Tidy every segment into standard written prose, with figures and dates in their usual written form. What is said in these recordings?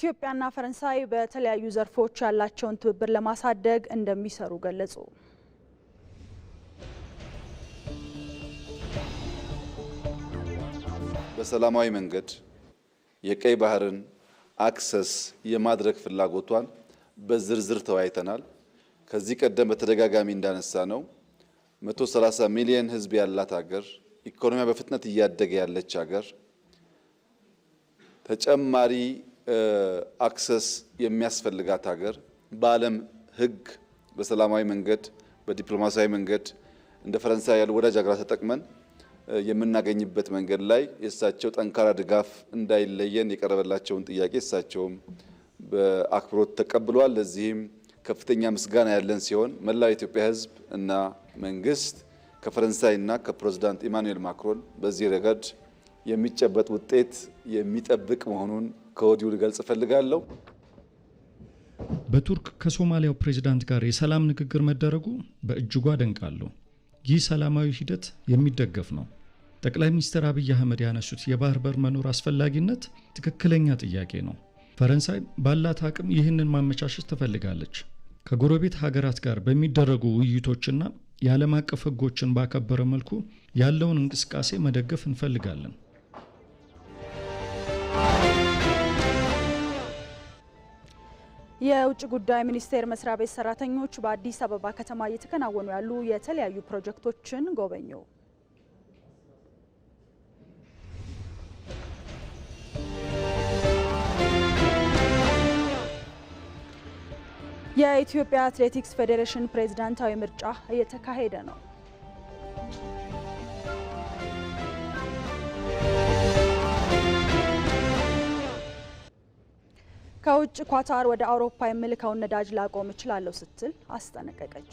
ኢትዮጵያና ፈረንሳይ በተለያዩ ዘርፎች ያላቸውን ትብብር ለማሳደግ እንደሚሰሩ ገለጹ። በሰላማዊ መንገድ የቀይ ባህርን አክሰስ የማድረግ ፍላጎቷን በዝርዝር ተወያይተናል። ከዚህ ቀደም በተደጋጋሚ እንዳነሳ ነው 130 ሚሊዮን ሕዝብ ያላት ሀገር፣ ኢኮኖሚያ በፍጥነት እያደገ ያለች ሀገር ተጨማሪ አክሰስ የሚያስፈልጋት ሀገር በዓለም ሕግ በሰላማዊ መንገድ በዲፕሎማሲያዊ መንገድ እንደ ፈረንሳይ ያሉ ወዳጅ ሀገራት ተጠቅመን የምናገኝበት መንገድ ላይ የእሳቸው ጠንካራ ድጋፍ እንዳይለየን የቀረበላቸውን ጥያቄ እሳቸውም በአክብሮት ተቀብለዋል። ለዚህም ከፍተኛ ምስጋና ያለን ሲሆን መላው የኢትዮጵያ ሕዝብ እና መንግስት ከፈረንሳይና ከፕሬዝዳንት ኢማኑኤል ማክሮን በዚህ ረገድ የሚጨበጥ ውጤት የሚጠብቅ መሆኑን ከወዲሁ ልገልጽ እፈልጋለሁ። በቱርክ ከሶማሊያው ፕሬዝዳንት ጋር የሰላም ንግግር መደረጉ በእጅጉ አደንቃለሁ። ይህ ሰላማዊ ሂደት የሚደገፍ ነው። ጠቅላይ ሚኒስትር አብይ አህመድ ያነሱት የባህር በር መኖር አስፈላጊነት ትክክለኛ ጥያቄ ነው። ፈረንሳይ ባላት አቅም ይህንን ማመቻቸት ትፈልጋለች። ከጎረቤት ሀገራት ጋር በሚደረጉ ውይይቶችና የዓለም አቀፍ ሕጎችን ባከበረ መልኩ ያለውን እንቅስቃሴ መደገፍ እንፈልጋለን። የውጭ ጉዳይ ሚኒስቴር መስሪያ ቤት ሰራተኞች በአዲስ አበባ ከተማ እየተከናወኑ ያሉ የተለያዩ ፕሮጀክቶችን ጎበኙ። የኢትዮጵያ አትሌቲክስ ፌዴሬሽን ፕሬዝዳንታዊ ምርጫ እየተካሄደ ነው። ከውጭ ኳታር ወደ አውሮፓ የሚልከውን ነዳጅ ላቆም እችላለሁ ስትል አስጠነቀቀች።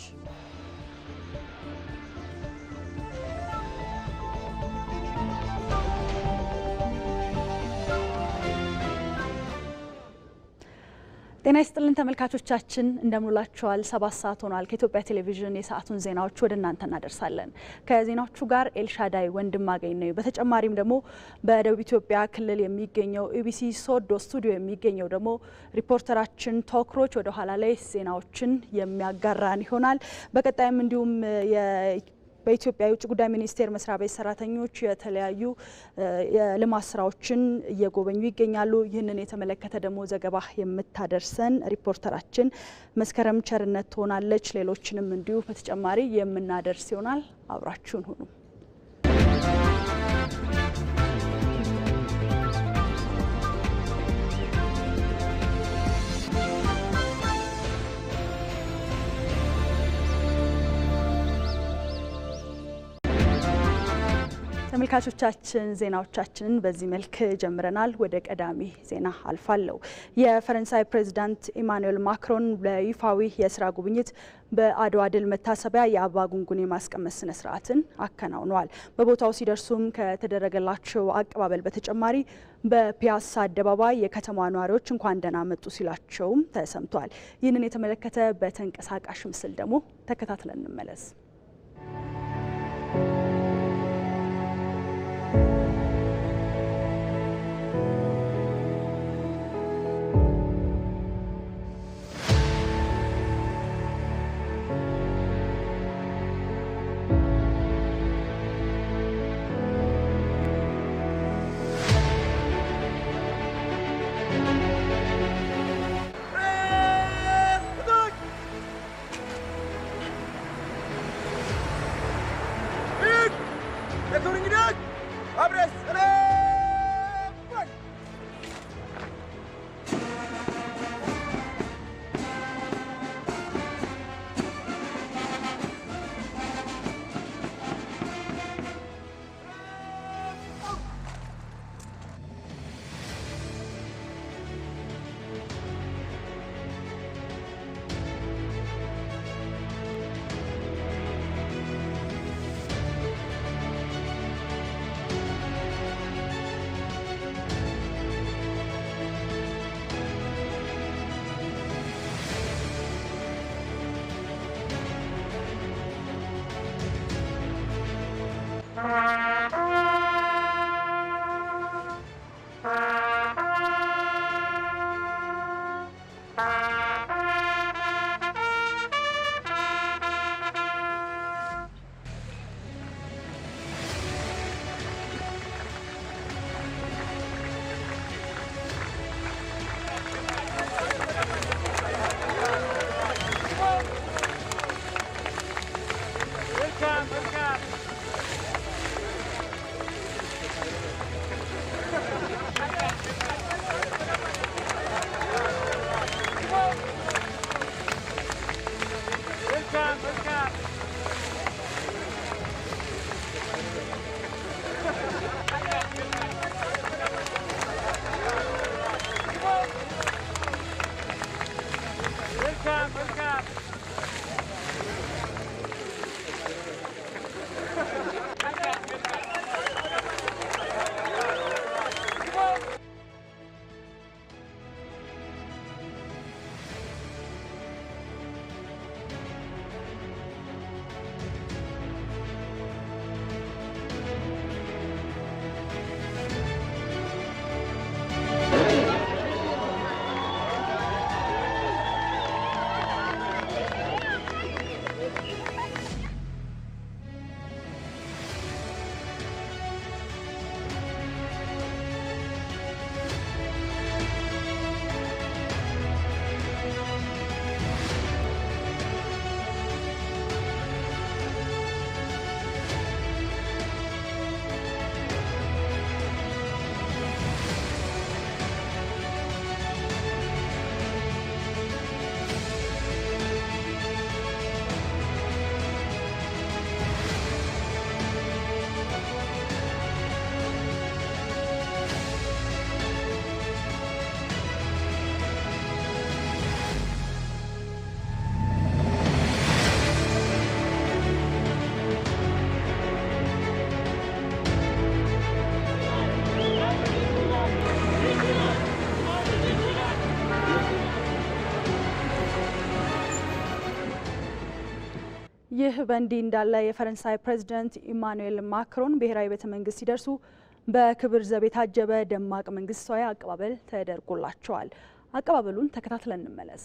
ጤና ይስጥልን ተመልካቾቻችን፣ እንደምንላችኋል። 7 ሰዓት ሆኗል። ከኢትዮጵያ ቴሌቪዥን የሰዓቱን ዜናዎች ወደ እናንተ እናደርሳለን። ከዜናዎቹ ጋር ኤልሻዳይ ወንድማገኝ ነው። በተጨማሪም ደግሞ በደቡብ ኢትዮጵያ ክልል የሚገኘው ኢቢሲ ሶዶ ስቱዲዮ የሚገኘው ደግሞ ሪፖርተራችን ቶክሮች ወደ ኋላ ላይ ዜናዎችን የሚያጋራን ይሆናል። በቀጣይም እንዲሁም በኢትዮጵያ የውጭ ጉዳይ ሚኒስቴር መስሪያ ቤት ሰራተኞች የተለያዩ የልማት ስራዎችን እየጎበኙ ይገኛሉ። ይህንን የተመለከተ ደግሞ ዘገባ የምታደርሰን ሪፖርተራችን መስከረም ቸርነት ትሆናለች። ሌሎችንም እንዲሁ በተጨማሪ የምናደርስ ይሆናል። አብራችሁን ሁኑ። ተመልካቾቻችን ዜናዎቻችንን በዚህ መልክ ጀምረናል። ወደ ቀዳሚ ዜና አልፋለሁ። የፈረንሳይ ፕሬዝዳንት ኢማኑኤል ማክሮን ለይፋዊ የስራ ጉብኝት በአድዋ ድል መታሰቢያ የአበባ ጉንጉን የማስቀመጥ ስነ ስርዓትን አከናውነዋል። በቦታው ሲደርሱም ከተደረገላቸው አቀባበል በተጨማሪ በፒያሳ አደባባይ የከተማ ነዋሪዎች እንኳን ደህና መጡ ሲላቸውም ተሰምቷል። ይህንን የተመለከተ በተንቀሳቃሽ ምስል ደግሞ ተከታትለን እንመለስ። ይህ በእንዲህ እንዳለ የፈረንሳይ ፕሬዚዳንት ኢማኑኤል ማክሮን ብሔራዊ ቤተ መንግስት ሲደርሱ በክብር ዘብ የታጀበ ደማቅ መንግስታዊ አቀባበል ተደርጎላቸዋል። አቀባበሉን ተከታትለን እንመለስ።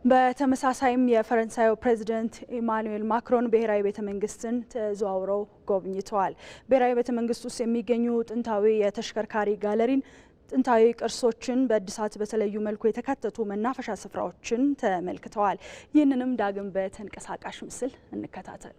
በተመሳሳይም የፈረንሳዩ ፕሬዚዳንት ኢማኑኤል ማክሮን ብሔራዊ ቤተ መንግስትን ተዘዋውረው ጎብኝተዋል። ብሔራዊ ቤተ መንግስት ውስጥ የሚገኙ ጥንታዊ የተሽከርካሪ ጋለሪን፣ ጥንታዊ ቅርሶችን በእድሳት በተለዩ መልኩ የተካተቱ መናፈሻ ስፍራዎችን ተመልክተዋል። ይህንንም ዳግም በተንቀሳቃሽ ምስል እንከታተል።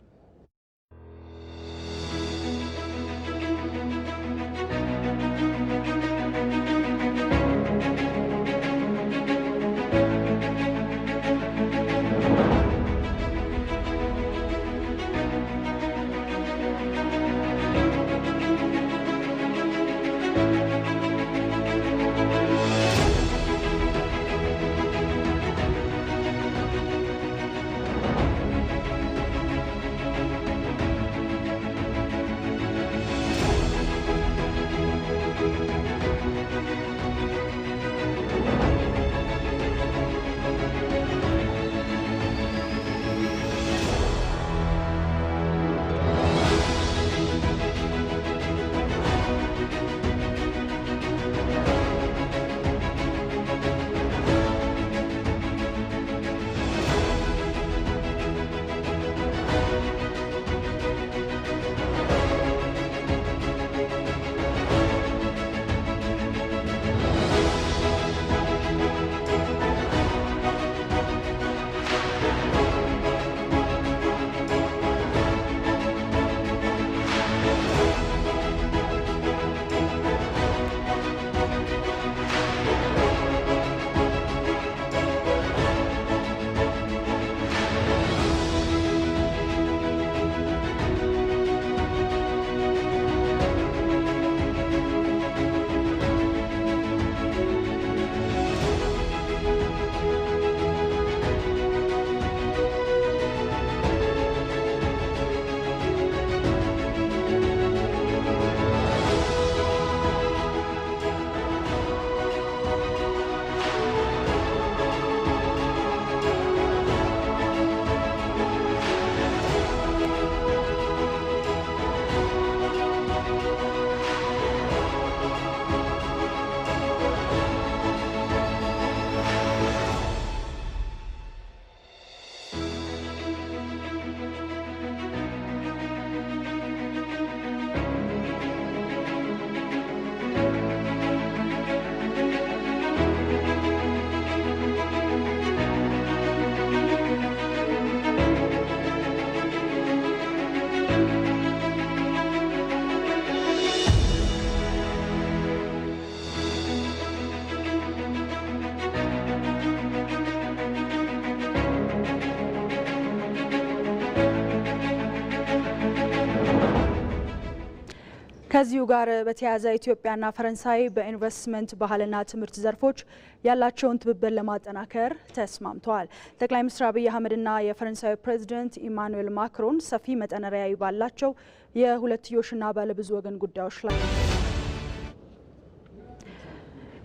ከዚሁ ጋር በተያያዘ ኢትዮጵያና ፈረንሳይ በኢንቨስትመንት ባህልና ትምህርት ዘርፎች ያላቸውን ትብብር ለማጠናከር ተስማምተዋል። ጠቅላይ ሚኒስትር አብይ አህመድና የፈረንሳይ ፕሬዚደንት ኢማኑኤል ማክሮን ሰፊ መጠነ ራዕይ ባላቸው የሁለትዮሽና ባለብዙ ወገን ጉዳዮች ላይ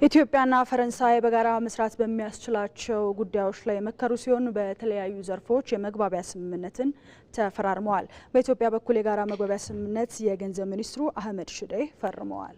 ኢትዮጵያና ፈረንሳይ በጋራ መስራት በሚያስችላቸው ጉዳዮች ላይ የመከሩ ሲሆን በተለያዩ ዘርፎች የመግባቢያ ስምምነትን ተፈራርመዋል። በኢትዮጵያ በኩል የጋራ መግባቢያ ስምምነት የገንዘብ ሚኒስትሩ አህመድ ሽዴ ፈርመዋል።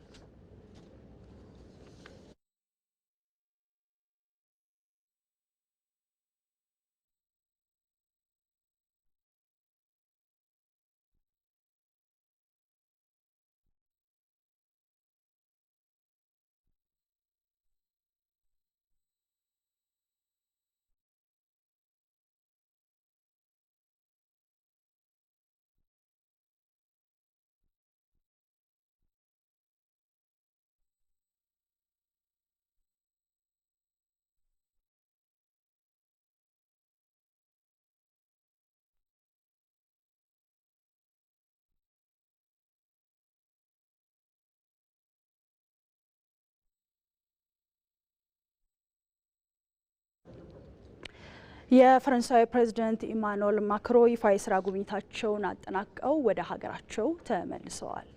የፈረንሳይ ፕሬዚደንት ኢማኑኤል ማክሮ ይፋ የስራ ጉብኝታቸውን አጠናቀው ወደ ሀገራቸው ተመልሰዋል።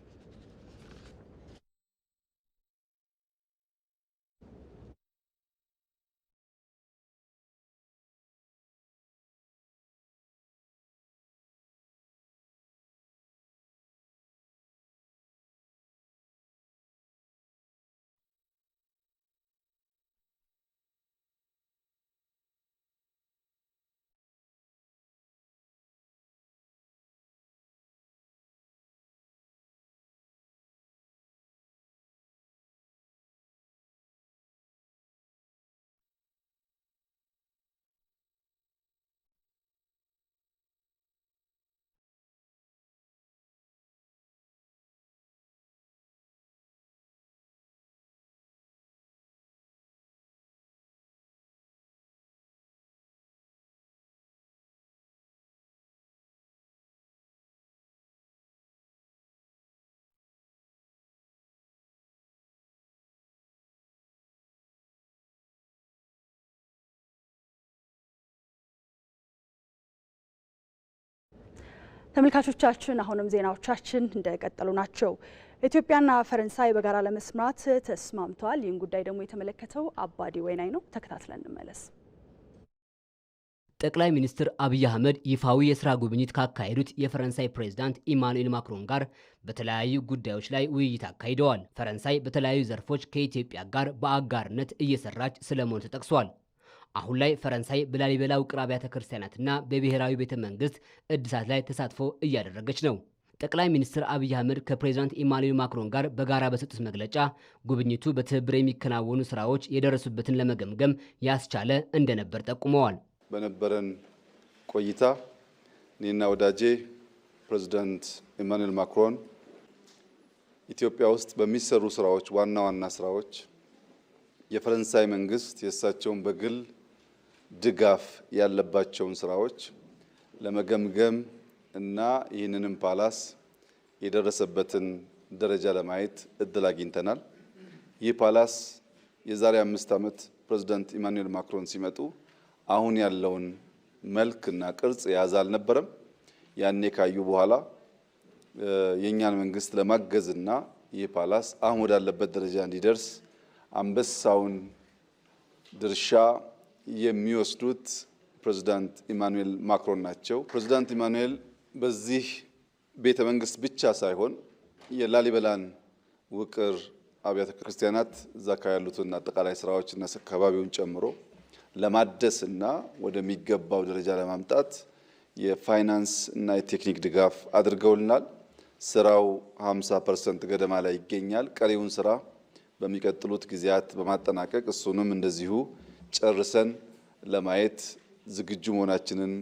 ተመልካቾቻችን አሁንም ዜናዎቻችን እንደቀጠሉ ናቸው። ኢትዮጵያና ፈረንሳይ በጋራ ለመስራት ተስማምተዋል። ይህን ጉዳይ ደግሞ የተመለከተው አባዲ ወይናይ ነው። ተከታትለን እንመለስ። ጠቅላይ ሚኒስትር አብይ አህመድ ይፋዊ የስራ ጉብኝት ካካሄዱት የፈረንሳይ ፕሬዝዳንት ኢማኑኤል ማክሮን ጋር በተለያዩ ጉዳዮች ላይ ውይይት አካሂደዋል። ፈረንሳይ በተለያዩ ዘርፎች ከኢትዮጵያ ጋር በአጋርነት እየሰራች ስለመሆኑ ተጠቅሷል። አሁን ላይ ፈረንሳይ በላሊበላ ውቅር አብያተ ክርስቲያናትና በብሔራዊ ቤተ መንግስት እድሳት ላይ ተሳትፎ እያደረገች ነው። ጠቅላይ ሚኒስትር አብይ አህመድ ከፕሬዝዳንት ኢማኑኤል ማክሮን ጋር በጋራ በሰጡት መግለጫ ጉብኝቱ በትብብር የሚከናወኑ ስራዎች የደረሱበትን ለመገምገም ያስቻለ እንደነበር ጠቁመዋል። በነበረን ቆይታ እኔና ወዳጄ ፕሬዝዳንት ኢማኑኤል ማክሮን ኢትዮጵያ ውስጥ በሚሰሩ ስራዎች ዋና ዋና ስራዎች የፈረንሳይ መንግስት የእሳቸውን በግል ድጋፍ ያለባቸውን ስራዎች ለመገምገም እና ይህንንም ፓላስ የደረሰበትን ደረጃ ለማየት እድል አግኝተናል። ይህ ፓላስ የዛሬ 5 ዓመት ፕሬዝዳንት ኢማኑኤል ማክሮን ሲመጡ አሁን ያለውን መልክና ቅርጽ የያዘ አልነበረም። ያኔ ካዩ በኋላ የኛን መንግስት ለማገዝና ይህ ፓላስ አሁን ወዳለበት ደረጃ እንዲደርስ አንበሳውን ድርሻ የሚወስዱት ፕሬዝዳንት ኢማኑኤል ማክሮን ናቸው። ፕሬዝዳንት ኢማኑኤል በዚህ ቤተ መንግስት ብቻ ሳይሆን የላሊበላን ውቅር አብያተ ክርስቲያናት እዛ ያሉትን አጠቃላይ ስራዎችና አካባቢውን ጨምሮ ለማደስና ወደሚገባው ደረጃ ለማምጣት የፋይናንስ እና የቴክኒክ ድጋፍ አድርገውልናል። ስራው 50% ገደማ ላይ ይገኛል። ቀሪውን ስራ በሚቀጥሉት ጊዜያት በማጠናቀቅ እሱንም እንደዚሁ ጨርሰን ለማየት ዝግጁ መሆናችንን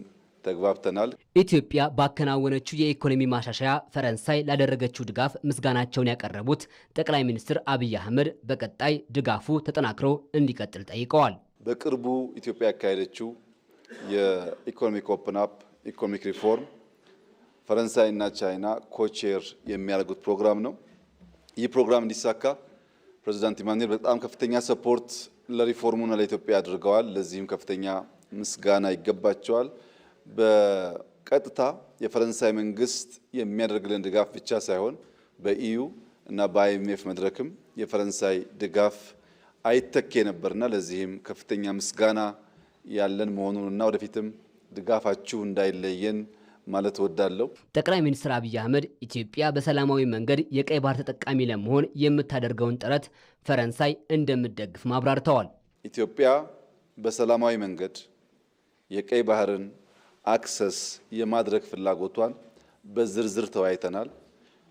ተግባብተናል። ኢትዮጵያ ባከናወነችው የኢኮኖሚ ማሻሻያ ፈረንሳይ ላደረገችው ድጋፍ ምስጋናቸውን ያቀረቡት ጠቅላይ ሚኒስትር አብይ አህመድ በቀጣይ ድጋፉ ተጠናክሮ እንዲቀጥል ጠይቀዋል። በቅርቡ ኢትዮጵያ ያካሄደችው የኢኮኖሚክ ኦፕን አፕ ኢኮኖሚክ ሪፎርም ፈረንሳይ እና ቻይና ኮቼር የሚያደርጉት ፕሮግራም ነው። ይህ ፕሮግራም እንዲሳካ ፕሬዚዳንት ኢማኑኤል በጣም ከፍተኛ ሰፖርት ለሪፎርሙና ለኢትዮጵያ አድርገዋል። ለዚህም ከፍተኛ ምስጋና ይገባቸዋል። በቀጥታ የፈረንሳይ መንግስት የሚያደርግልን ድጋፍ ብቻ ሳይሆን በኢዩ እና በአይኤምኤፍ መድረክም የፈረንሳይ ድጋፍ አይተኬ ነበርና ለዚህም ከፍተኛ ምስጋና ያለን መሆኑንና ወደፊትም ድጋፋችሁ እንዳይለየን ማለት ወዳለው ጠቅላይ ሚኒስትር አብይ አህመድ ኢትዮጵያ በሰላማዊ መንገድ የቀይ ባህር ተጠቃሚ ለመሆን የምታደርገውን ጥረት ፈረንሳይ እንደምትደግፍ ማብራርተዋል። ኢትዮጵያ በሰላማዊ መንገድ የቀይ ባህርን አክሰስ የማድረግ ፍላጎቷን በዝርዝር ተወያይተናል።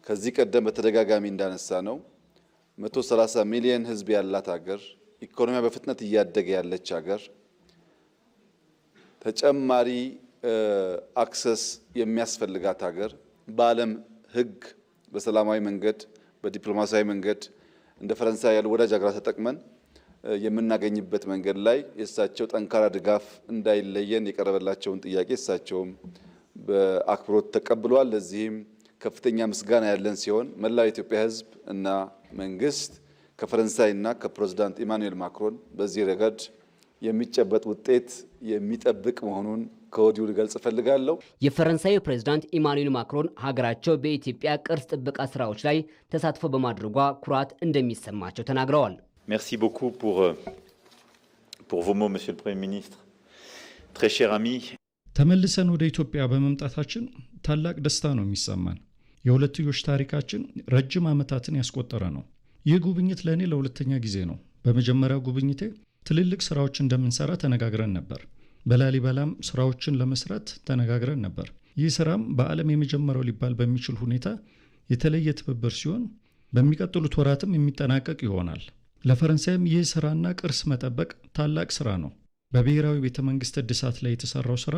ከዚህ ቀደም በተደጋጋሚ እንዳነሳ ነው 130 ሚሊዮን ህዝብ ያላት ሀገር፣ ኢኮኖሚያ በፍጥነት እያደገ ያለች ሀገር ተጨማሪ አክሰስ የሚያስፈልጋት ሀገር በዓለም ህግ በሰላማዊ መንገድ በዲፕሎማሲያዊ መንገድ እንደ ፈረንሳይ ያሉ ወዳጅ ሀገራት ተጠቅመን የምናገኝበት መንገድ ላይ የእሳቸው ጠንካራ ድጋፍ እንዳይለየን የቀረበላቸውን ጥያቄ እሳቸውም በአክብሮት ተቀብሏል። ለዚህም ከፍተኛ ምስጋና ያለን ሲሆን መላው የኢትዮጵያ ህዝብ እና መንግስት ከፈረንሳይና ከፕሬዝዳንት ኢማኑኤል ማክሮን በዚህ ረገድ የሚጨበጥ ውጤት የሚጠብቅ መሆኑን ከወዲሁ ልገልጽ እፈልጋለሁ። የፈረንሳዩ ፕሬዝዳንት ኢማኑኤል ማክሮን ሀገራቸው በኢትዮጵያ ቅርስ ጥበቃ ስራዎች ላይ ተሳትፎ በማድረጓ ኩራት እንደሚሰማቸው ተናግረዋል። Merci beaucoup pour vos mots, Monsieur le Premier ministre. Très cher ami. ተመልሰን ወደ ኢትዮጵያ በመምጣታችን ታላቅ ደስታ ነው የሚሰማን። የሁለትዮሽ ታሪካችን ረጅም ዓመታትን ያስቆጠረ ነው። ይህ ጉብኝት ለእኔ ለሁለተኛ ጊዜ ነው። በመጀመሪያው ጉብኝቴ ትልልቅ ስራዎች እንደምንሰራ ተነጋግረን ነበር። በላሊበላም ስራዎችን ለመስራት ተነጋግረን ነበር። ይህ ስራም በዓለም የመጀመሪያው ሊባል በሚችል ሁኔታ የተለየ ትብብር ሲሆን በሚቀጥሉት ወራትም የሚጠናቀቅ ይሆናል። ለፈረንሳይም ይህ ስራና ቅርስ መጠበቅ ታላቅ ስራ ነው። በብሔራዊ ቤተ መንግስት እድሳት ላይ የተሰራው ስራ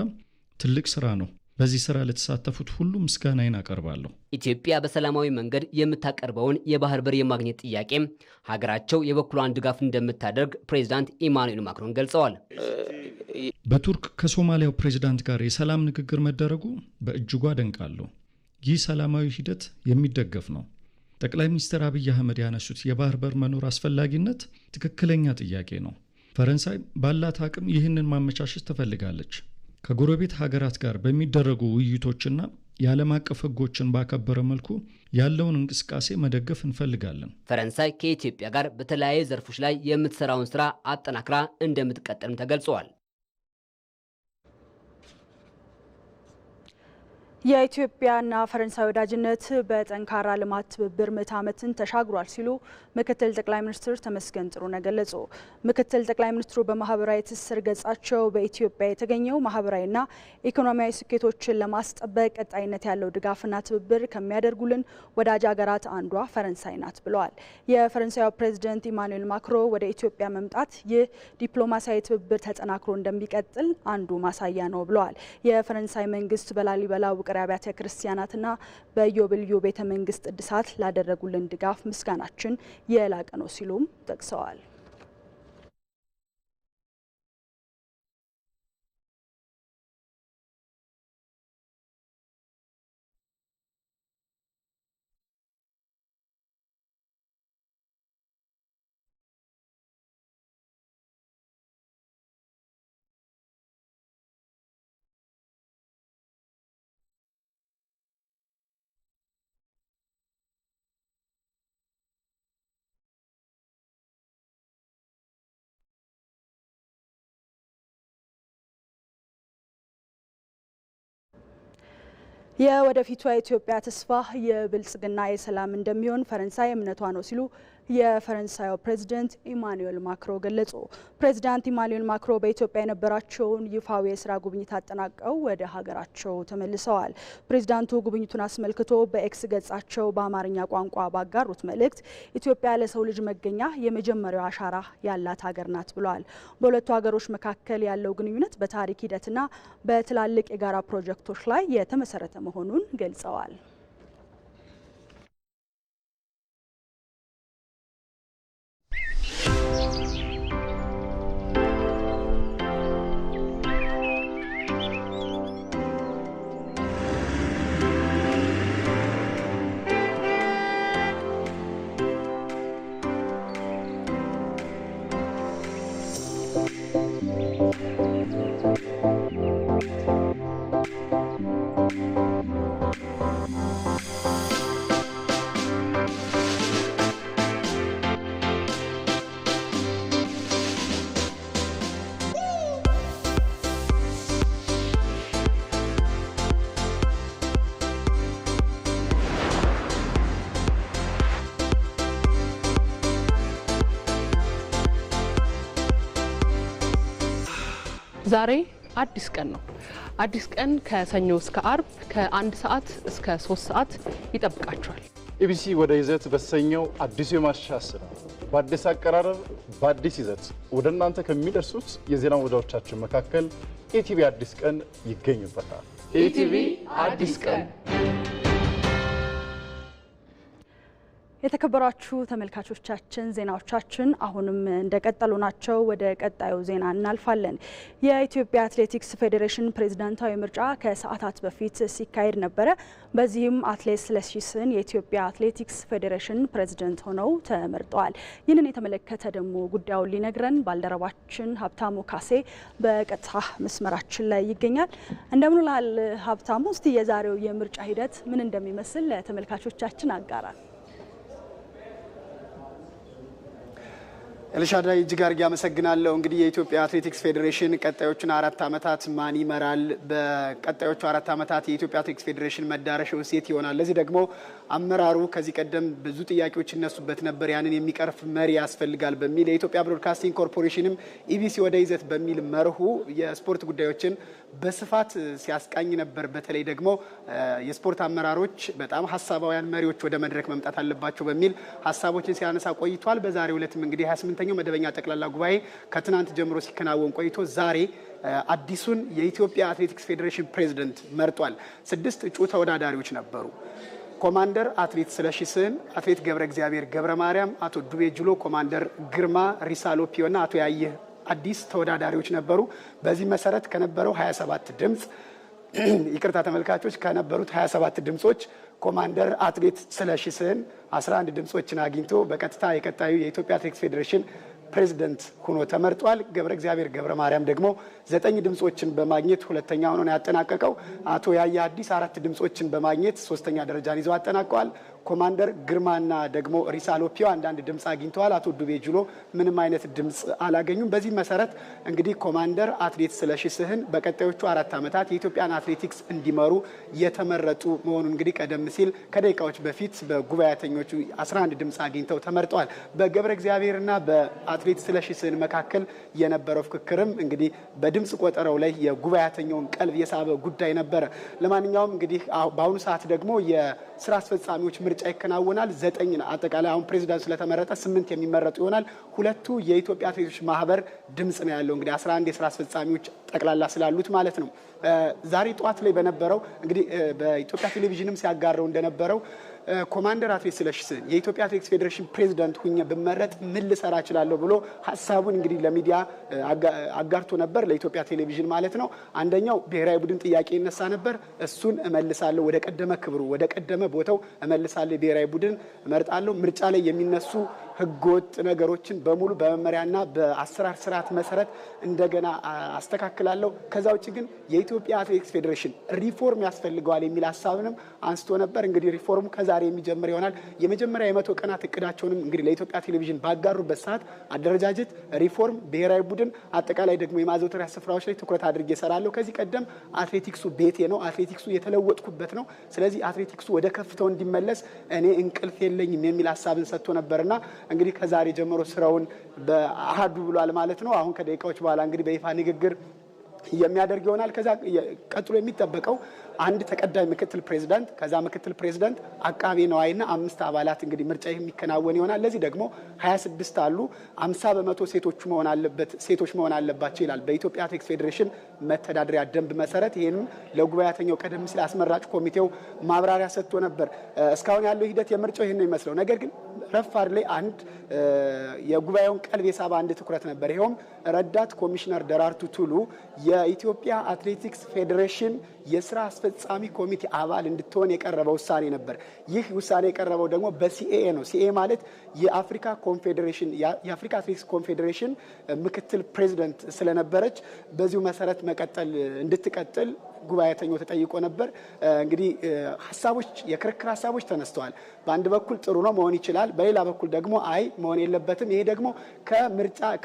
ትልቅ ስራ ነው። በዚህ ስራ ለተሳተፉት ሁሉ ምስጋናዬን አቀርባለሁ። ኢትዮጵያ በሰላማዊ መንገድ የምታቀርበውን የባህር በር የማግኘት ጥያቄም ሀገራቸው የበኩሏን ድጋፍ እንደምታደርግ ፕሬዝዳንት ኢማኑኤል ማክሮን ገልጸዋል። በቱርክ ከሶማሊያው ፕሬዝዳንት ጋር የሰላም ንግግር መደረጉ በእጅጉ አደንቃለሁ። ይህ ሰላማዊ ሂደት የሚደገፍ ነው። ጠቅላይ ሚኒስትር አብይ አህመድ ያነሱት የባህር በር መኖር አስፈላጊነት ትክክለኛ ጥያቄ ነው። ፈረንሳይ ባላት አቅም ይህንን ማመቻቸት ትፈልጋለች። ከጎረቤት ሀገራት ጋር በሚደረጉ ውይይቶችና የዓለም አቀፍ ሕጎችን ባከበረ መልኩ ያለውን እንቅስቃሴ መደገፍ እንፈልጋለን። ፈረንሳይ ከኢትዮጵያ ጋር በተለያዩ ዘርፎች ላይ የምትሰራውን ስራ አጠናክራ እንደምትቀጥልም ተገልጿል። የኢትዮጵያና ፈረንሳይ ወዳጅነት በጠንካራ ልማት ትብብር ምዕተ ዓመትን ተሻግሯል ሲሉ ምክትል ጠቅላይ ሚኒስትር ተመስገን ጥሩነህ ገለጹ። ምክትል ጠቅላይ ሚኒስትሩ በማህበራዊ ትስስር ገጻቸው በኢትዮጵያ የተገኘው ማህበራዊና ኢኮኖሚያዊ ስኬቶችን ለማስጠበቅ ቀጣይነት ያለው ድጋፍና ትብብር ከሚያደርጉልን ወዳጅ ሀገራት አንዷ ፈረንሳይ ናት ብለዋል። የፈረንሳዩ ፕሬዝዳንት ኢማኑኤል ማክሮን ወደ ኢትዮጵያ መምጣት ይህ ዲፕሎማሲያዊ ትብብር ተጠናክሮ እንደሚቀጥል አንዱ ማሳያ ነው ብለዋል። የፈረንሳይ መንግስት በላሊበላ ውቅር አብያተ ክርስቲያናትና በኢዮቤልዩ ቤተ መንግስት እድሳት ላደረጉልን ድጋፍ ምስጋናችን የላቀ ነው ሲሉም ጠቅሰዋል። የወደፊቷ የኢትዮጵያ ተስፋ የብልጽግና የሰላም እንደሚሆን ፈረንሳይ እምነቷ ነው ሲሉ የፈረንሳዩ ፕሬዝዳንት ኢማኑኤል ማክሮን ገለጹ። ፕሬዝዳንት ኢማኑኤል ማክሮን በኢትዮጵያ የነበራቸውን ይፋዊ የስራ ጉብኝት አጠናቀው ወደ ሀገራቸው ተመልሰዋል። ፕሬዝዳንቱ ጉብኝቱን አስመልክቶ በኤክስ ገጻቸው በአማርኛ ቋንቋ ባጋሩት መልእክት ኢትዮጵያ ለሰው ልጅ መገኛ የመጀመሪያው አሻራ ያላት ሀገር ናት ብለዋል። በሁለቱ ሀገሮች መካከል ያለው ግንኙነት በታሪክ ሂደትና በትላልቅ የጋራ ፕሮጀክቶች ላይ የተመሰረተ መሆኑን ገልጸዋል። ዛሬ አዲስ ቀን ነው። አዲስ ቀን ከሰኞ እስከ አርብ ከ1 ሰዓት እስከ 3 ሰዓት ይጠብቃችኋል። ኢቢሲ ወደ ይዘት በተሰኘው አዲሱ የማሻሻያ ስራ በአዲስ አቀራረብ በአዲስ ይዘት ወደ እናንተ ከሚደርሱት የዜና ወዳዎቻችን መካከል ኢቲቪ አዲስ ቀን ይገኙበታል። ኢቲቪ አዲስ ቀን። የተከበራችሁ ተመልካቾቻችን ዜናዎቻችን አሁንም እንደቀጠሉ ናቸው። ወደ ቀጣዩ ዜና እናልፋለን። የኢትዮጵያ አትሌቲክስ ፌዴሬሽን ፕሬዝዳንታዊ ምርጫ ከሰዓታት በፊት ሲካሄድ ነበረ። በዚህም አትሌት ስለሺ ስህን የኢትዮጵያ አትሌቲክስ ፌዴሬሽን ፕሬዝዳንት ሆነው ተመርጠዋል። ይህንን የተመለከተ ደግሞ ጉዳዩን ሊነግረን ባልደረባችን ሀብታሙ ካሴ በቀጥታ መስመራችን ላይ ይገኛል። እንደምን ውለሃል ሀብታሙ? እስቲ የዛሬው የምርጫ ሂደት ምን እንደሚመስል ለተመልካቾቻችን አጋራል። ኤልሻዳይ እጅግ አድርጌ አመሰግናለሁ። እንግዲህ የኢትዮጵያ አትሌቲክስ ፌዴሬሽን ቀጣዮቹን 4 ዓመታት ማን ይመራል? በቀጣዮቹ 4 ዓመታት የኢትዮጵያ አትሌቲክስ ፌዴሬሽን መዳረሻው የት ይሆናል? ለዚህ ደግሞ አመራሩ ከዚህ ቀደም ብዙ ጥያቄዎች ይነሱበት ነበር። ያንን የሚቀርፍ መሪ ያስፈልጋል በሚል የኢትዮጵያ ብሮድካስቲንግ ኮርፖሬሽንም ኢቢሲ ወደ ይዘት በሚል መርሁ የስፖርት ጉዳዮችን በስፋት ሲያስቃኝ ነበር። በተለይ ደግሞ የስፖርት አመራሮች በጣም ሀሳባውያን መሪዎች ወደ መድረክ መምጣት አለባቸው በሚል ሀሳቦችን ሲያነሳ ቆይቷል። በዛሬው ዕለትም እንግዲህ 28ኛው መደበኛ ጠቅላላ ጉባኤ ከትናንት ጀምሮ ሲከናወን ቆይቶ ዛሬ አዲሱን የኢትዮጵያ አትሌቲክስ ፌዴሬሽን ፕሬዝዳንት መርጧል። 6 እጩ ተወዳዳሪዎች ነበሩ። ኮማንደር አትሌት ስለሺ ስህን፣ አትሌት ገብረ እግዚአብሔር ገብረ ማርያም፣ አቶ ዱቤ ጁሎ፣ ኮማንደር ግርማ ሪሳሎፒዮ እና አቶ ያየህ አዲስ ተወዳዳሪዎች ነበሩ። በዚህ መሰረት ከነበረው 27 ድምጽ ይቅርታ ተመልካቾች ከነበሩት 27 ድምጾች ኮማንደር አትሌት ስለሺ ስህን 11 ድምጾችን አግኝቶ በቀጥታ የቀጣዩ የኢትዮጵያ አትሌቲክስ ፌዴሬሽን ፕሬዝዳንት ሆኖ ተመርጧል። ገብረ እግዚአብሔር ገብረ ማርያም ደግሞ 9 ድምጾችን በማግኘት ሁለተኛ ሆኖ ነው ያጠናቀቀው። አቶ ያየ አዲስ 4 ድምጾችን በማግኘት 3ኛ ደረጃን ይዘው አጠናቀዋል። ኮማንደር ግርማና ደግሞ ሪሳሎፒዮ አንዳንድ ድምጽ አግኝተዋል። አቶ ዱቤ ጁሎ ምንም አይነት ድምጽ አላገኙም። በዚህ መሰረት እንግዲህ ኮማንደር አትሌት ስለሺ ስህን በቀጣዮቹ 4 ዓመታት የኢትዮጵያን አትሌቲክስ እንዲመሩ የተመረጡ መሆኑን እንግዲህ ቀደም ሲል ከደቂቃዎች በፊት በጉባኤተኞቹ 11 ድምጽ አግኝተው ተመርጠዋል። በገብረ እግዚአብሔርና በአትሌት ስለሺ ስህን መካከል የነበረው ፍክክርም እንግዲህ በድምጽ ቆጠራው ላይ የጉባኤተኛውን ቀልብ የሳበ ጉዳይ ነበረ። ለማንኛውም እንግዲህ በአሁኑ ሰዓት ደግሞ የስራ አስፈጻሚዎች ምርጫ ይከናወናል። 9 አጠቃላይ አሁን ፕሬዝዳንት ስለተመረጠ 8 የሚመረጡ ይሆናል። 2 የኢትዮጵያ አትሌቶች ማህበር ድምጽ ነው ያለው። እንግዲህ 11 የስራ አስፈጻሚዎች ጠቅላላ ስላሉት ማለት ነው። ዛሬ ጠዋት ላይ በነበረው እንግዲህ በኢትዮጵያ ቴሌቪዥንም ሲያጋረው እንደነበረው ኮማንደር አትሌት ስለሺ ስህን የኢትዮጵያ አትሌቲክስ ፌዴሬሽን ፕሬዝዳንት ሁኜ ብመረጥ ምን ልሰራ እችላለሁ ብሎ ሀሳቡን እንግዲህ ለሚዲያ አጋርቶ ነበር፣ ለኢትዮጵያ ቴሌቪዥን ማለት ነው። አንደኛው ብሔራዊ ቡድን ጥያቄ ይነሳ ነበር። እሱን እመልሳለሁ፣ ወደ ቀደመ ክብሩ ወደ ቀደመ ቦታው እመልሳለሁ፣ ብሔራዊ ቡድን እመርጣለሁ። ምርጫ ላይ የሚነሱ ህገወጥ ነገሮችን በሙሉ በመመሪያና በአሰራር ስርዓት መሰረት እንደገና አስተካክላለሁ። ከዛ ውጭ ግን የኢትዮጵያ አትሌቲክስ ፌዴሬሽን ሪፎርም ያስፈልገዋል የሚል ሀሳብንም አንስቶ ነበር። እንግዲህ ሪፎርሙ ከዛሬ የሚጀምር ይሆናል። የመጀመሪያ የ100 ቀናት እቅዳቸውንም እንግዲህ ለኢትዮጵያ ቴሌቪዥን ባጋሩበት ሰዓት አደረጃጀት፣ ሪፎርም፣ ብሔራዊ ቡድን፣ አጠቃላይ ደግሞ የማዘውተሪያ ስፍራዎች ላይ ትኩረት አድርጌ እሰራለሁ። ከዚህ ቀደም አትሌቲክሱ ቤቴ ነው፣ አትሌቲክሱ የተለወጥኩበት ነው። ስለዚህ አትሌቲክሱ ወደ ከፍታው እንዲመለስ እኔ እንቅልፍ የለኝም የሚል ሀሳብን ሰጥቶ ነበርና እንግዲህ ከዛሬ ጀምሮ ስራውን በአሃዱ ብሏል ማለት ነው። አሁን ከደቂቃዎች በኋላ እንግዲህ በይፋ ንግግር የሚያደርግ ይሆናል። ከዛ ቀጥሎ የሚጠበቀው አንድ ተቀዳሚ ምክትል ፕሬዝዳንት፣ ከዛ ምክትል ፕሬዝዳንት፣ አቃቤ ነዋይና 5 አባላት እንግዲህ ምርጫ የሚከናወን ይሆናል። ለዚህ ደግሞ 26 አሉ። 50% ሴቶች መሆን አለባቸው ይላል በኢትዮጵያ አትሌቲክስ ፌዴሬሽን መተዳደሪያ ደንብ መሰረት። ይህንም ለጉባኤተኛው ቀደም ሲል አስመራጭ ኮሚቴው ማብራሪያ ሰጥቶ ነበር። እስካሁን ያለው ሂደት የምርጫው ይህን ነው የሚመስለው። ነገር ግን ረፋድ ላይ አንድ የጉባኤውን ቀልብ የሳበ አንድ ትኩረት ነበር። ይኸውም ረዳት ኮሚሽነር ደራርቱ ቱሉ የኢትዮጵያ አትሌቲክስ ፌዴሬሽን የስራ አስፈጻሚ ኮሚቴ አባል እንድትሆን የቀረበው ውሳኔ ነበር። ይህ ውሳኔ የቀረበው ደግሞ በሲኤኤ ነው። ሲኤኤ ማለት የአፍሪካ አትሌቲክስ ኮንፌዴሬሽን ምክትል ፕሬዚደንት ስለነበረች በዚሁ መሰረት እንድትቀጥል ጉባኤተኛው ተጠይቆ ነበር። እንግዲህ የክርክር ሀሳቦች ተነስተዋል። በአንድ በኩል ጥሩ ነው መሆን ይችላል፣ በሌላ በኩል ደግሞ አይ መሆን የለበትም፣ ይሄ ደግሞ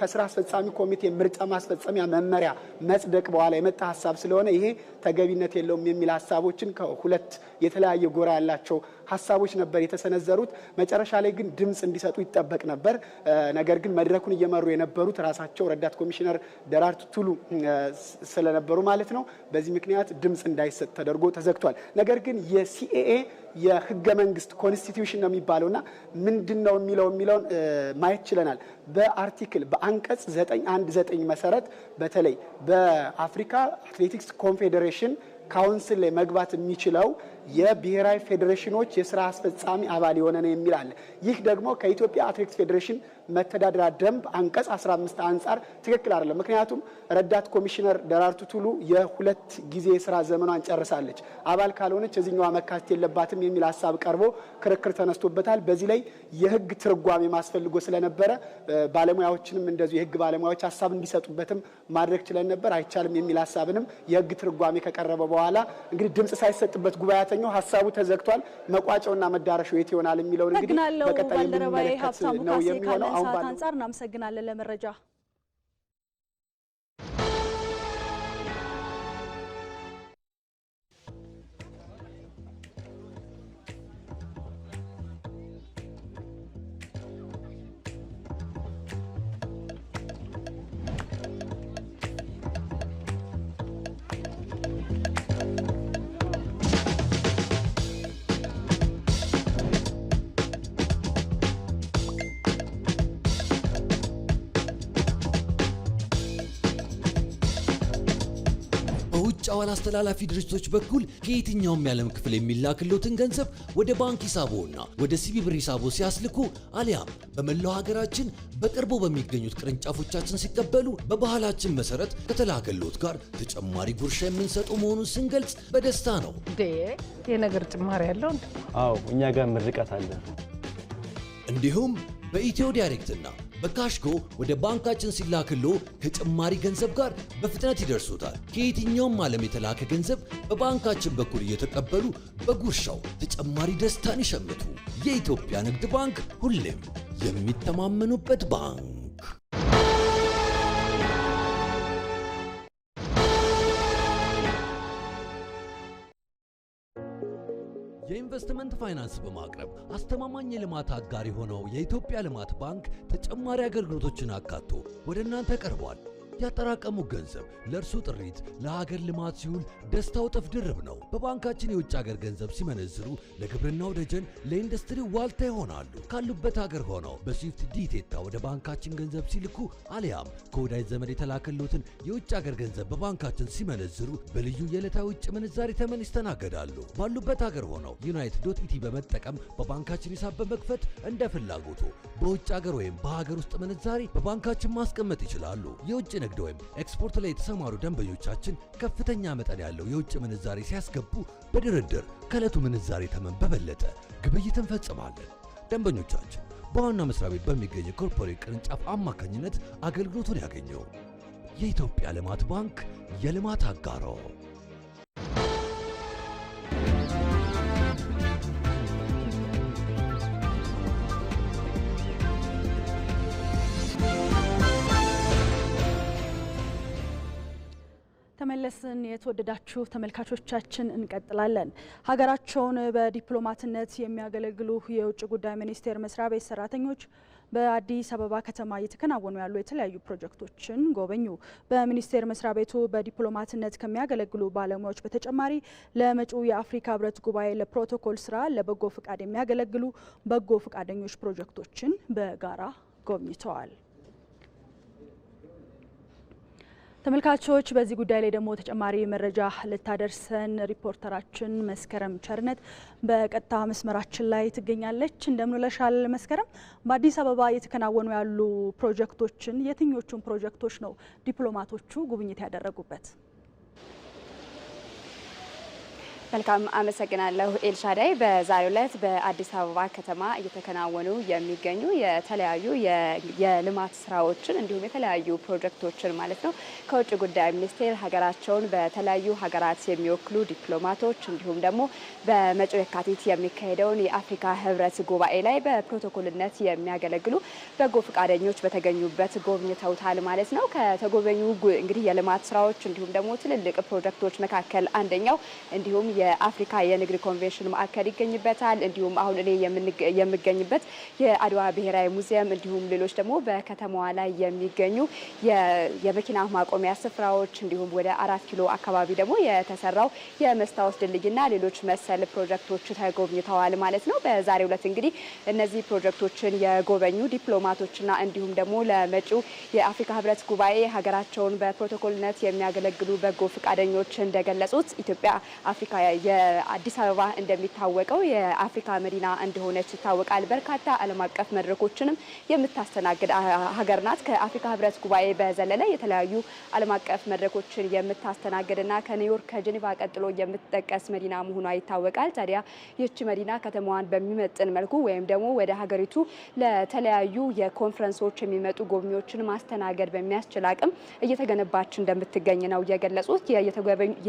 ከስራ አስፈጻሚ ኮሚቴ ምርጫ ማስፈጸሚያ መመሪያ መጽደቅ በኋላ የመጣ ሀሳብ ስለሆነ ይሄ ተገቢነት የለውም የሚል ሀሳቦችን ከሁለት የተለያየ ጎራ ያላቸው ሀሳቦች ነበር የተሰነዘሩት። መጨረሻ ላይ ግን ድምጽ እንዲሰጡ ይጠበቅ ነበር። ነገር ግን መድረኩን እየመሩ የነበሩት ራሳቸው ረዳት ኮሚሽነር ደራርቱ ቱሉ ስለነበሩ ማለት ነው። በዚህ ምክንያት ድምጽ እንዳይሰጥ ተደርጎ ተዘግቷል። ነገር ግን የሲኤኤ የህገ መንግስት ኮንስቲቲዩሽን ነው የሚባለውና ምንድነው የሚለውን ማየት ችለናል። በአርቲክል በአንቀጽ 919 መሰረት በተለይ በአፍሪካ አትሌቲክስ ኮንፌዴሬሽን ካውንስል ላይ መግባት የሚችለው የብሔራዊ ፌዴሬሽኖች የስራ አስፈጻሚ አባል የሆነ ነው የሚል አለ። ይህ ደግሞ ከኢትዮጵያ አትሌቲክስ ፌዴሬሽን መተዳደሪያ ደንብ አንቀጽ 15 አንጻር ትክክል አይደለም። ምክንያቱም ረዳት ኮሚሽነር ደራርቱ ቱሉ የሁለት ጊዜ የስራ ዘመኗን ጨርሳለች። አባል ካልሆነች እዚህኛዋ መካተት የለባትም የሚል ሀሳብ ቀርቦ ክርክር ተነስቶበታል። በዚህ ላይ የህግ ትርጓሜ ማስፈልጎ ስለነበረ ባለሙያዎችንም እንደዚሁ የህግ ባለሙያዎች ሀሳብ እንዲሰጡበትም ማድረግ ችለን ነበር። አይቻልም የሚል ሀሳብንም የህግ ትርጓሜ ከቀረበ በኋላ እንግዲህ ድምጽ ሳይሰጥበት ጉባኤያተኛው ሀሳቡ ተዘግቷል። መቋጫውና መዳረሻው የት ይሆናል የሚለው እንግዲህ በቀጣይ የምንመለከት ነው የሚሆነው። አሁን ባለው አንጻር እናመሰግናለን ለመረጃ። በውጭ አስተላላፊ ድርጅቶች በኩል ከየትኛውም የዓለም ክፍል የሚላክልዎትን ገንዘብ ወደ ባንክ ሂሳቦና ወደ ሲቢ ብር ሂሳቦ ሲያስልኩ አሊያም በመላው ሀገራችን በቅርቡ በሚገኙት ቅርንጫፎቻችን ሲቀበሉ በባህላችን መሰረት ከተላከልዎት ጋር ተጨማሪ ጉርሻ የምንሰጠው መሆኑን ስንገልጽ በደስታ ነው። የነገር ጭማሪ ያለው? አዎ፣ እኛ ጋር ምርቃት አለ። እንዲሁም በኢትዮ ዳይሬክትና በካሽጎ ወደ ባንካችን ሲላክሎ ከጭማሪ ገንዘብ ጋር በፍጥነት ይደርሱታል። ከየትኛውም ዓለም የተላከ ገንዘብ በባንካችን በኩል እየተቀበሉ በጉርሻው ተጨማሪ ደስታን ይሸምቱ። የኢትዮጵያ ንግድ ባንክ ሁሌም የሚተማመኑበት ባንክ። የኢንቨስትመንት ፋይናንስ በማቅረብ አስተማማኝ የልማት አጋር የሆነው የኢትዮጵያ ልማት ባንክ ተጨማሪ አገልግሎቶችን አካቶ ወደ እናንተ ቀርቧል። ያጠራቀሙ ገንዘብ ለእርሱ ጥሪት ለሀገር ልማት ሲውል ደስታው እጥፍ ድርብ ነው። በባንካችን የውጭ ሀገር ገንዘብ ሲመነዝሩ ለግብርናው ደጀን፣ ለኢንዱስትሪው ዋልታ ይሆናሉ። ካሉበት ሀገር ሆነው በስዊፍት ዲቴታ ወደ ባንካችን ገንዘብ ሲልኩ አሊያም ከወዳጅ ዘመድ የተላከሉትን የውጭ ሀገር ገንዘብ በባንካችን ሲመነዝሩ በልዩ የዕለታዊ ውጭ ምንዛሪ ተመን ይስተናገዳሉ። ባሉበት ሀገር ሆነው ዩናይትድ.ኢቲ በመጠቀም በባንካችን ሂሳብ በመክፈት እንደ ፍላጎቱ በውጭ ሀገር ወይም በሀገር ውስጥ ምንዛሪ በባንካችን ማስቀመጥ ይችላሉ። የውጭ ንግድ ወይም ኤክስፖርት ላይ የተሰማሩ ደንበኞቻችን ከፍተኛ መጠን ያለው የውጭ ምንዛሪ ሲያስገቡ በድርድር ከዕለቱ ምንዛሪ ተመን በበለጠ ግብይት እንፈጽማለን። ደንበኞቻችን በዋና መስሪያ ቤት በሚገኝ ኮርፖሬት ቅርንጫፍ አማካኝነት አገልግሎቱን ያገኘው። የኢትዮጵያ ልማት ባንክ የልማት አጋሮ። ተመለስን። የተወደዳችሁ ተመልካቾቻችን እንቀጥላለን። ሀገራቸውን በዲፕሎማትነት የሚያገለግሉ የውጭ ጉዳይ ሚኒስቴር መስሪያ ቤት ሰራተኞች በአዲስ አበባ ከተማ እየተከናወኑ ያሉ የተለያዩ ፕሮጀክቶችን ጎበኙ። በሚኒስቴር መስሪያ ቤቱ በዲፕሎማትነት ከሚያገለግሉ ባለሙያዎች በተጨማሪ ለመጪው የአፍሪካ ሕብረት ጉባኤ ለፕሮቶኮል ስራ ለበጎ ፍቃድ የሚያገለግሉ በጎ ፍቃደኞች ፕሮጀክቶችን በጋራ ጎብኝተዋል። ተመልካቾች በዚህ ጉዳይ ላይ ደግሞ ተጨማሪ መረጃ ልታደርሰን ሪፖርተራችን መስከረም ቸርነት በቀጥታ መስመራችን ላይ ትገኛለች። እንደምንለሻል መስከረም፣ በአዲስ አበባ እየተከናወኑ ያሉ ፕሮጀክቶችን የትኞቹን ፕሮጀክቶች ነው ዲፕሎማቶቹ ጉብኝት ያደረጉበት? መልካም አመሰግናለሁ ኤልሻዳይ። በዛሬው ዕለት በአዲስ አበባ ከተማ እየተከናወኑ የሚገኙ የተለያዩ የልማት ስራዎችን እንዲሁም የተለያዩ ፕሮጀክቶችን ማለት ነው ከውጭ ጉዳይ ሚኒስቴር ሀገራቸውን በተለያዩ ሀገራት የሚወክሉ ዲፕሎማቶች እንዲሁም ደግሞ በመጪው የካቲት የሚካሄደውን የአፍሪካ ሕብረት ጉባኤ ላይ በፕሮቶኮልነት የሚያገለግሉ በጎ ፈቃደኞች በተገኙበት ጎብኝተውታል ማለት ነው። ከተጎበኙ እንግዲህ የልማት ስራዎች እንዲሁም ደግሞ ትልልቅ ፕሮጀክቶች መካከል አንደኛው እንዲሁም የአፍሪካ የንግድ ኮንቬንሽን ማዕከል ይገኝበታል። እንዲሁም አሁን እኔ የምገኝበት የአድዋ ብሔራዊ ሙዚየም እንዲሁም ሌሎች ደግሞ በከተማዋ ላይ የሚገኙ የመኪና ማቆሚያ ስፍራዎች እንዲሁም ወደ 4 ኪሎ አካባቢ ደግሞ የተሰራው የመስታወት ድልድይና ሌሎች መሰል ፕሮጀክቶች ተጎብኝተዋል ማለት ነው። በዛሬው ዕለት እንግዲህ እነዚህ ፕሮጀክቶችን የጎበኙ ዲፕሎማቶችና እንዲሁም ደግሞ ለመጪው የአፍሪካ ህብረት ጉባኤ ሀገራቸውን በፕሮቶኮልነት የሚያገለግሉ በጎ ፈቃደኞች እንደገለጹት ኢትዮጵያ አፍሪካ የአዲስ አበባ እንደሚታወቀው የአፍሪካ መዲና እንደሆነች ይታወቃል። በርካታ ዓለም አቀፍ መድረኮችንም የምታስተናግድ ሀገር ናት። ከአፍሪካ ህብረት ጉባኤ በዘለለ የተለያዩ ዓለም አቀፍ መድረኮችን የምታስተናግድና ከኒውዮርክ ከጄኔቫ ቀጥሎ የምትጠቀስ መዲና መሆኗ ይታወቃል። ታዲያ ይህች መዲና ከተማዋን በሚመጥን መልኩ ወይም ደግሞ ወደ ሀገሪቱ ለተለያዩ የኮንፈረንሶች የሚመጡ ጎብኚዎችን ማስተናገድ በሚያስችል አቅም እየተገነባች እንደምትገኝ ነው የገለጹት።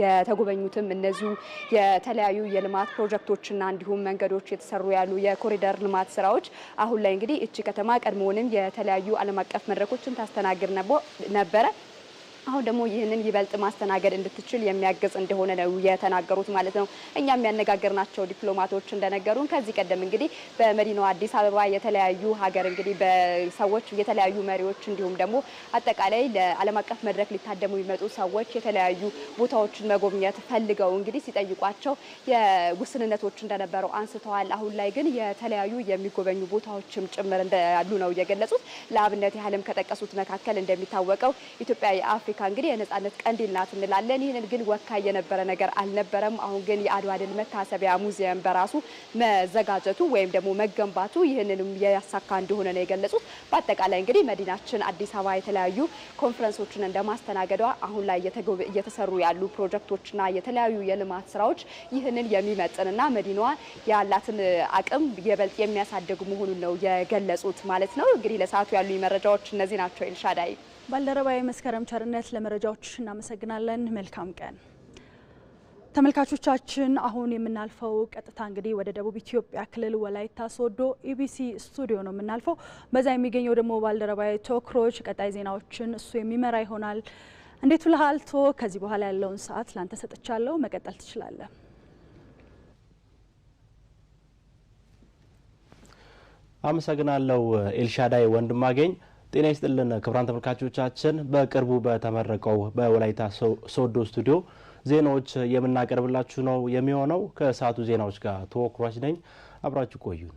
የተጎበኙትም እነዚሁ የተለያዩ የልማት ፕሮጀክቶችና እንዲሁም መንገዶች የተሰሩ ያሉ የኮሪደር ልማት ስራዎች አሁን ላይ እንግዲህ እቺ ከተማ ቀድሞውንም የተለያዩ ዓለም አቀፍ መድረኮችን ታስተናግድ ነበረ። አሁን ደግሞ ይህንን ይበልጥ ማስተናገድ እንድትችል የሚያግዝ እንደሆነ ነው የተናገሩት ማለት ነው። እኛም ያነጋገርናቸው ዲፕሎማቶች እንደነገሩን ከዚህ ቀደም እንግዲህ በመዲናዋ አዲስ አበባ የተለያዩ ሀገር እንግዲህ በሰዎች የተለያዩ መሪዎች እንዲሁም ደግሞ አጠቃላይ ለዓለም አቀፍ መድረክ ሊታደሙ የሚመጡ ሰዎች የተለያዩ ቦታዎችን መጎብኘት ፈልገው እንግዲህ ሲጠይቋቸው የውስንነቶች እንደነበረው አንስተዋል። አሁን ላይ ግን የተለያዩ የሚጎበኙ ቦታዎችም ጭምር እንዳሉ ነው የገለጹት። ለአብነት ያህልም ከጠቀሱት መካከል እንደሚታወቀው ኢትዮጵያ የአፍሪካ እንግዲህ የነጻነት ቀንዲል ናት እንላለን። ይህንን ግን ወካይ የነበረ ነገር አልነበረም። አሁን ግን የአድዋ ድል መታሰቢያ ሙዚየም በራሱ መዘጋጀቱ ወይም ደግሞ መገንባቱ ይህንንም ያሳካ እንደሆነ ነው የገለጹት። በአጠቃላይ እንግዲህ መዲናችን አዲስ አበባ የተለያዩ ኮንፈረንሶችን እንደማስተናገዷ አሁን ላይ እየተሰሩ ያሉ ፕሮጀክቶችና የተለያዩ የልማት ስራዎች ይህንን የሚመጥንና መዲናዋ ያላትን አቅም የበልጥ የሚያሳድጉ መሆኑን ነው የገለጹት ማለት ነው። እንግዲህ ለሰዓቱ ያሉ መረጃዎች እነዚህ ናቸው። ኤልሻዳይ ባልደረባዊ መስከረም ቸርነት ለመረጃዎች እናመሰግናለን። መልካም ቀን ተመልካቾቻችን። አሁን የምናልፈው ቀጥታ እንግዲህ ወደ ደቡብ ኢትዮጵያ ክልል ወላይታ ሶዶ ኢቢሲ ስቱዲዮ ነው የምናልፈው። በዛ የሚገኘው ደግሞ ባልደረባዊ ቶክሮች ቀጣይ ዜናዎችን እሱ የሚመራ ይሆናል። እንዴት ውለሃል ቶ? ከዚህ በኋላ ያለውን ሰዓት ላንተ ሰጥቻለሁ፣ መቀጠል ትችላለህ። አመሰግናለሁ ኤልሻዳይ ወንድማገኝ። ጤና ይስጥልን ክቡራን ተመልካቾቻችን። በቅርቡ በተመረቀው በወላይታ ሶዶ ስቱዲዮ ዜናዎች የምናቀርብላችሁ ነው የሚሆነው። ከሰዓቱ ዜናዎች ጋር ተወክሯች ነኝ፣ አብራችሁ ቆዩን።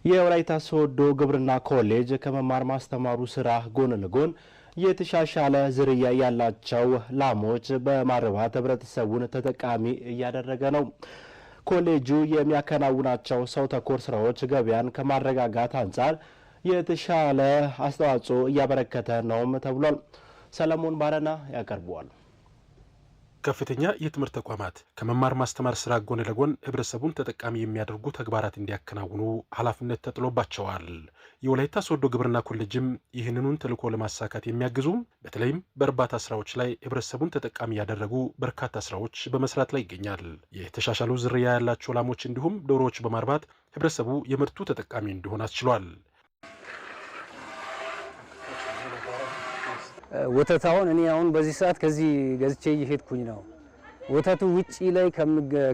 የወላይታ ሶዶ ግብርና ኮሌጅ ከመማር ማስተማሩ ስራ ጎን ለጎን የተሻሻለ ዝርያ ያላቸው ላሞች በማርባት ህብረተሰቡን ተጠቃሚ እያደረገ ነው። ኮሌጁ የሚያከናውናቸው ሰው ተኮር ስራዎች ገበያን ከማረጋጋት አንጻር የተሻለ አስተዋጽኦ እያበረከተ ነውም ተብሏል። ሰለሞን ባረና ያቀርበዋል። ከፍተኛ የትምህርት ተቋማት ከመማር ማስተማር ስራ ጎን ለጎን ህብረተሰቡን ተጠቃሚ የሚያደርጉ ተግባራት እንዲያከናውኑ ኃላፊነት ተጥሎባቸዋል። የወላይታ ሶዶ ግብርና ኮሌጅም ይህንኑን ተልዕኮ ለማሳካት የሚያግዙ በተለይም በእርባታ ስራዎች ላይ ህብረተሰቡን ተጠቃሚ ያደረጉ በርካታ ስራዎች በመስራት ላይ ይገኛል። የተሻሻሉ ዝርያ ያላቸው ላሞች እንዲሁም ዶሮዎች በማርባት ህብረተሰቡ የምርቱ ተጠቃሚ እንዲሆን አስችሏል። ወተት አሁን እኔ በዚህ ሰዓት ከዚህ ገዝቼ እየሄድኩኝ ነው። ወተቱ ውጪ ላይ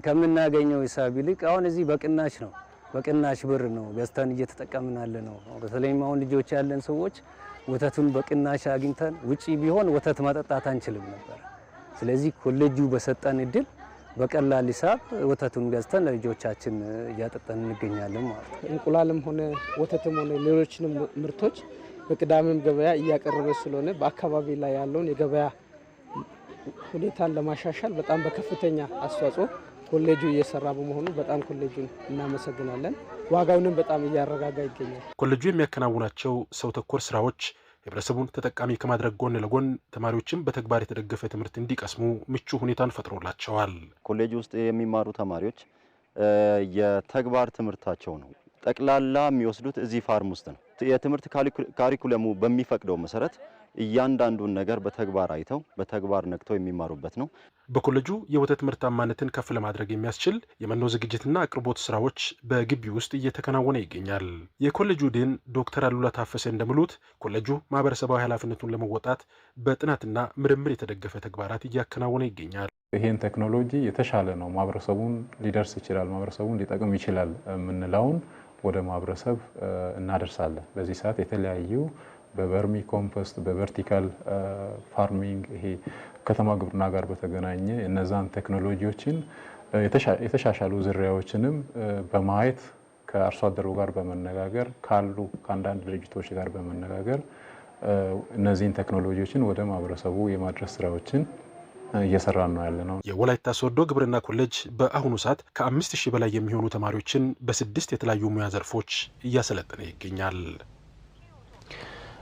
ከምናገኘው ሂሳብ ይልቅ አሁን እዚህ በቅናሽ ነው፣ በቅናሽ ብር ነው ገዝተን እየተጠቀምን ያለ ነው። በተለይም አሁን ልጆች ያለን ሰዎች ወተቱን በቅናሽ አግኝተን ውጪ ቢሆን ወተት ማጠጣት አንችልም ነበር። ስለዚህ ኮሌጁ በሰጠን እድል በቀላል ሂሳብ ወተቱን ገዝተን ለልጆቻችን እያጠጣን እንገኛለን ማለት ነው። እንቁላልም ሆነ ወተትም ሆነ ሌሎችንም ምርቶች በቅዳሜም ገበያ እያቀረበ ስለሆነ በአካባቢ ላይ ያለውን የገበያ ሁኔታን ለማሻሻል በጣም በከፍተኛ አስተዋጽኦ ኮሌጁ እየሰራ በመሆኑ በጣም ኮሌጁን እናመሰግናለን። ዋጋውንም በጣም እያረጋጋ ይገኛል። ኮሌጁ የሚያከናውናቸው ሰው ተኮር ስራዎች ህብረተሰቡን ተጠቃሚ ከማድረግ ጎን ለጎን ተማሪዎችም በተግባር የተደገፈ ትምህርት እንዲቀስሙ ምቹ ሁኔታን ፈጥሮላቸዋል። ኮሌጁ ውስጥ የሚማሩ ተማሪዎች የተግባር ትምህርታቸው ነው ጠቅላላ የሚወስዱት እዚህ ፋርም ውስጥ ነው። የትምህርት ካሪኩለሙ በሚፈቅደው መሰረት እያንዳንዱን ነገር በተግባር አይተው በተግባር ነክተው የሚማሩበት ነው። በኮሌጁ የወተት ምርታማነትን ከፍ ለማድረግ የሚያስችል የመኖ ዝግጅትና አቅርቦት ስራዎች በግቢ ውስጥ እየተከናወነ ይገኛል። የኮሌጁ ዲን ዶክተር አሉላ ታፈሰ እንደሚሉት ኮሌጁ ማህበረሰባዊ ኃላፊነቱን ለመወጣት በጥናትና ምርምር የተደገፈ ተግባራት እያከናወነ ይገኛል። ይሄን ቴክኖሎጂ የተሻለ ነው፣ ማህበረሰቡን ሊደርስ ይችላል፣ ማህበረሰቡን ሊጠቅም ይችላል የምንለውን ወደ ማህበረሰብ እናደርሳለን። በዚህ ሰዓት የተለያዩ በቨርሚ ኮምፖስት፣ በቨርቲካል ፋርሚንግ ይሄ ከተማ ግብርና ጋር በተገናኘ እነዛን ቴክኖሎጂዎችን የተሻሻሉ ዝርያዎችንም በማየት ከአርሶ አደሩ ጋር በመነጋገር ከአንዳንድ ድርጅቶች ጋር በመነጋገር እነዚህን ቴክኖሎጂዎችን ወደ ማህበረሰቡ የማድረስ ስራዎችን እየሰራን ነው ያለነው። የወላይታ ሶዶ ግብርና ኮሌጅ በአሁኑ ሰዓት ከ5000 በላይ የሚሆኑ ተማሪዎችን በ6 የተለያዩ ሙያ ዘርፎች እያሰለጠነ ይገኛል።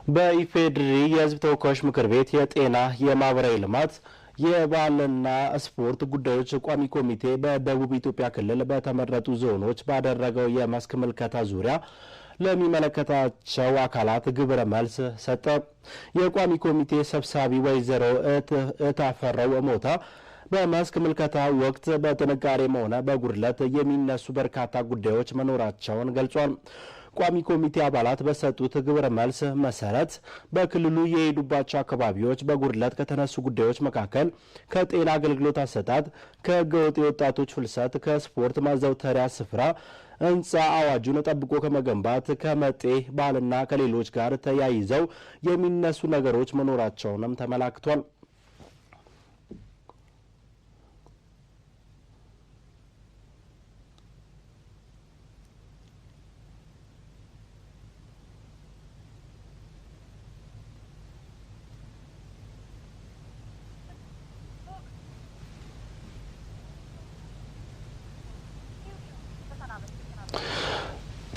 በኢፌዴሪ የሕዝብ ተወካዮች ምክር ቤት የጤና የማህበራዊ ልማት የባህልና ስፖርት ጉዳዮች ቋሚ ኮሚቴ በደቡብ ኢትዮጵያ ክልል በተመረጡ ዞኖች ባደረገው የመስክ ምልከታ ዙሪያ ለሚመለከታቸው አካላት ግብረ መልስ ሰጠ። የቋሚ ኮሚቴ ሰብሳቢ ወይዘሮ እታፈረው ሞታ በመስክ ምልከታ ወቅት በጥንካሬም ሆነ በጉድለት የሚነሱ በርካታ ጉዳዮች መኖራቸውን ገልጿል። ቋሚ ኮሚቴ አባላት በሰጡት ግብረ መልስ መሰረት በክልሉ የሄዱባቸው አካባቢዎች በጉድለት ከተነሱ ጉዳዮች መካከል ከጤና አገልግሎት አሰጣጥ፣ ከህገወጥ የወጣቶች ፍልሰት፣ ከስፖርት ማዘውተሪያ ስፍራ ህንፃ አዋጁን ጠብቆ ከመገንባት፣ ከመጤ ባህልና ከሌሎች ጋር ተያይዘው የሚነሱ ነገሮች መኖራቸውንም ተመላክቷል።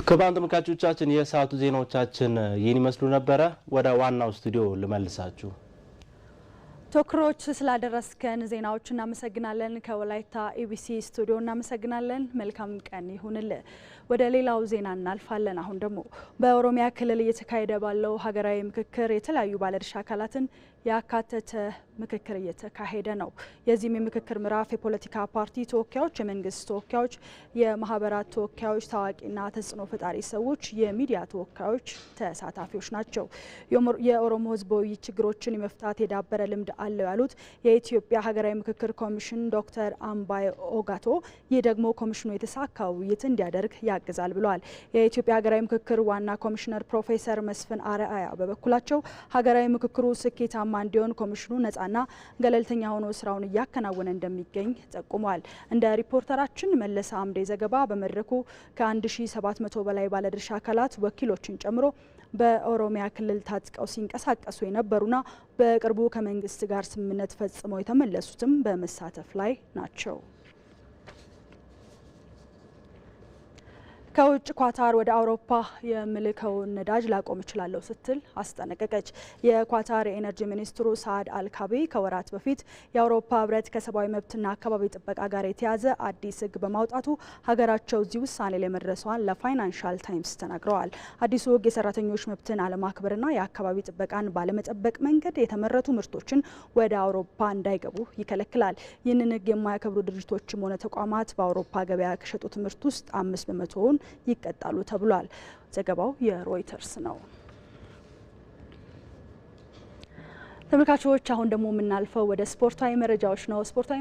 ክቡራን ተመልካቾቻችን የሰዓቱ ዜናዎቻችን ይህን ይመስሉ ነበረ። ወደ ዋናው ስቱዲዮ ልመልሳችሁ። ቶክሮች ስላደረስከን ዜናዎች እናመሰግናለን። ከወላይታ ኢቢሲ ስቱዲዮ እናመሰግናለን። መልካም ቀን ይሁንልህ። ወደ ሌላው ዜና እናልፋለን። አሁን ደግሞ በኦሮሚያ ክልል እየተካሄደ ባለው ሀገራዊ ምክክር የተለያዩ ባለድርሻ አካላትን ያካተተ ምክክር እየተካሄደ ነው። የዚህም የምክክር ምዕራፍ የፖለቲካ ፓርቲ ተወካዮች፣ የመንግስት ተወካዮች፣ የማህበራት ተወካዮች፣ ታዋቂና ተጽዕኖ ፈጣሪ ሰዎች፣ የሚዲያ ተወካዮች ተሳታፊዎች ናቸው። የኦሮሞ ሕዝብ ውይይት ችግሮችን የመፍታት የዳበረ ልምድ አለው ያሉት የኢትዮጵያ ሀገራዊ ምክክር ኮሚሽን ዶክተር አምባይ ኦጋቶ፣ ይህ ደግሞ ኮሚሽኑ የተሳካ ውይይት እንዲያደርግ ያግዛል ብለዋል። የኢትዮጵያ ሀገራዊ ምክክር ዋና ኮሚሽነር ፕሮፌሰር መስፍን አርአያ በበኩላቸው ሀገራዊ ምክክሩ ስኬታማ እንዲሆን ኮሚሽኑ ነጻና ገለልተኛ ሆኖ ስራውን እያከናወነ እንደሚገኝ ጠቁመዋል። እንደ ሪፖርተራችን መለሰ አምዴ ዘገባ በመድረኩ ከ1700 በላይ ባለድርሻ አካላት ወኪሎችን ጨምሮ በኦሮሚያ ክልል ታጥቀው ሲንቀሳቀሱ የነበሩና በቅርቡ ከመንግስት ጋር ስምምነት ፈጽመው የተመለሱትም በመሳተፍ ላይ ናቸው። ከውጭ ኳታር ወደ አውሮፓ የምልከውን ነዳጅ ላቆም እችላለሁ ስትል አስጠነቀቀች። የኳታር የኤነርጂ ሚኒስትሩ ሳዕድ አልካቢ ከወራት በፊት የአውሮፓ ህብረት ከሰብአዊ መብትና አካባቢ ጥበቃ ጋር የተያዘ አዲስ ህግ በማውጣቱ ሀገራቸው እዚህ ውሳኔ ላይ መድረሷን ለፋይናንሻል ታይምስ ተናግረዋል። አዲሱ ህግ የሰራተኞች መብትን አለማክበርና የአካባቢ ጥበቃን ባለመጠበቅ መንገድ የተመረቱ ምርቶችን ወደ አውሮፓ እንዳይገቡ ይከለክላል። ይህንን ህግ የማያከብሩ ድርጅቶችም ሆነ ተቋማት በአውሮፓ ገበያ ከሸጡት ምርት ውስጥ 5 በመቶውን ይቀጣሉ ተብሏል። ዘገባው የሮይተርስ ነው። ተመልካቾች አሁን ደግሞ የምናልፈው ወደ ስፖርታዊ መረጃዎች ነው። ስፖርታዊ